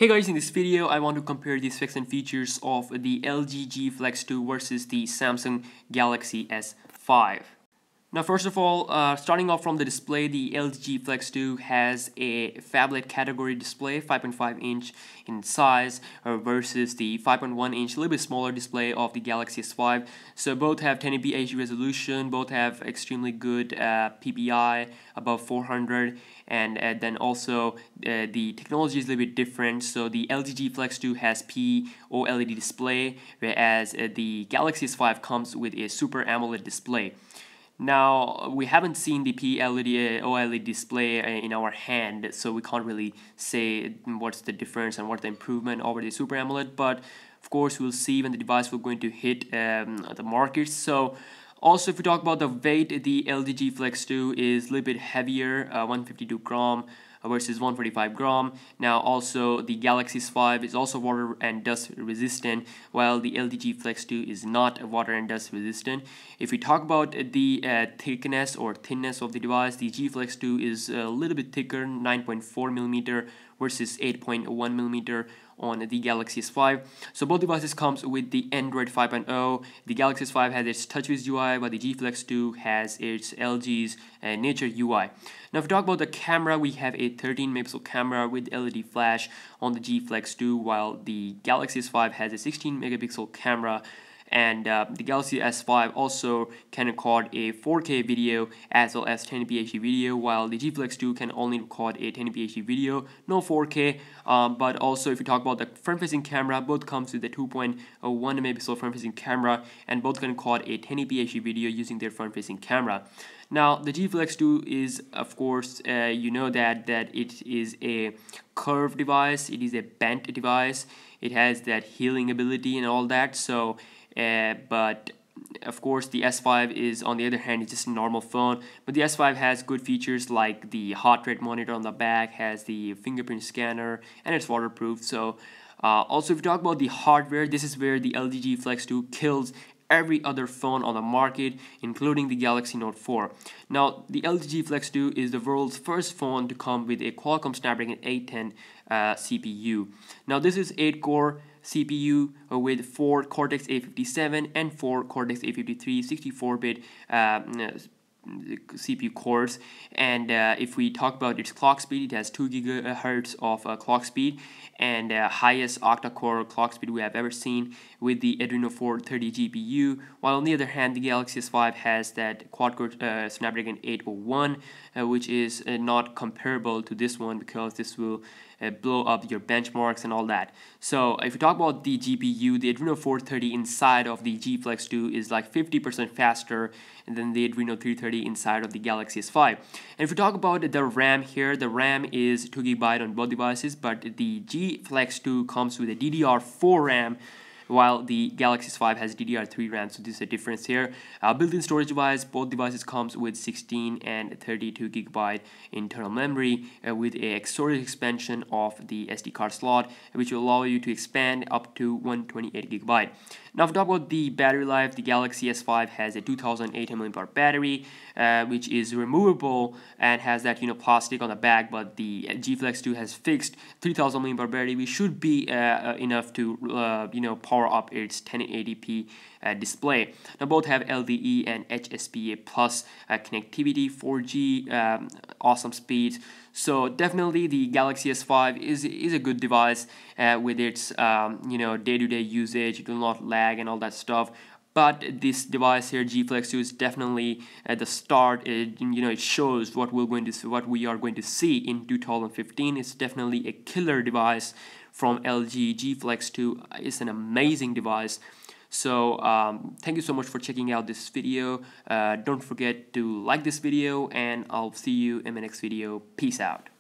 Hey guys, in this video I want to compare the specs and features of the LG G Flex 2 versus the Samsung Galaxy S5. Now first of all, starting off from the display, the LG G Flex 2 has a phablet category display, 5.5 inch in size versus the 5.1 inch, a little bit smaller display of the Galaxy S5. So both have 1080p HD resolution, both have extremely good PPI above 400, and then also the technology is a little bit different. So the LG G Flex 2 has POLED display, whereas the Galaxy S5 comes with a Super AMOLED display. Now, we haven't seen the OLED display in our hand, so we can't really say what's the difference and what's the improvement over the Super AMOLED, but of course we'll see when the device will going to hit the market. So also, if we talk about the weight, the LG G Flex 2 is a little bit heavier, 152 gram versus 145 gram. Now also the Galaxy S5 is also water and dust resistant, while the LG G Flex 2 is not water and dust resistant. If we talk about the thickness or thinness of the device, the G Flex 2 is a little bit thicker, 9.4 millimeter versus 8.1 millimeter on the Galaxy S5. So both devices comes with the Android 5.0. The Galaxy S5 has its TouchWiz UI, while the G Flex 2 has its LG's Nature UI. Now if we talk about the camera, we have a 13 megapixel camera with LED flash on the G Flex 2, while the Galaxy S5 has a 16 megapixel camera. And the Galaxy S5 also can record a 4K video as well as 1080p HD video, while the G Flex 2 can only record a 1080p HD video, no 4K. But also, if you talk about the front-facing camera, both comes with a 2.1 megapixel front-facing camera, and both can record a 1080p HD video using their front-facing camera. Now, the G Flex 2 is, of course, you know that it is a curved device, it is a bent device, it has that healing ability and all that. So but of course the S5 is, on the other hand, it's just a normal phone, but the S5 has good features like the heart rate monitor on the back, has the fingerprint scanner, and it's waterproof. So also if you talk about the hardware, this is where the LG G Flex 2 kills every other phone on the market, including the Galaxy Note 4. Now, the LG G Flex 2 is the world's first phone to come with a Qualcomm Snapdragon 810 CPU. Now, this is 8-core CPU with 4 Cortex A57 and 4 Cortex A53 64-bit CPU cores. And if we talk about its clock speed, it has 2 gigahertz of clock speed, and highest octa-core clock speed we have ever seen with the Adreno 430 GPU, while on the other hand the Galaxy S5 has that quad-core Snapdragon 801, which is not comparable to this one because this will blow up your benchmarks and all that. So if you talk about the GPU, the Adreno 430 inside of the G Flex 2 is like 50% faster than the Adreno 330 inside of the Galaxy S5. And if we talk about the RAM here, the RAM is 2 GB on both devices, but the G Flex 2 comes with a DDR4 RAM, while the Galaxy S5 has DDR3 RAM, so this is a difference here. Built-in storage device, both devices comes with 16 and 32 GB internal memory with a storage expansion of the SD card slot, which will allow you to expand up to 128 GB. Now, if we talk about the battery life, the Galaxy S5 has a 2800 mAh battery, which is removable and has that plastic on the back, but the G Flex 2 has fixed 3000 mAh battery, which should be enough to power up its 1080p display. Now both have LTE and HSPA plus connectivity, 4G, awesome speeds. So definitely the Galaxy S5 is a good device with its day-to-day usage. It will not lag and all that stuff. But this device here, G Flex 2, is definitely at the start. It shows what we are going to see in 2015. It's definitely a killer device from LG. G Flex 2 is an amazing device. So thank you so much for checking out this video. Don't forget to like this video, and I'll see you in my next video. Peace out.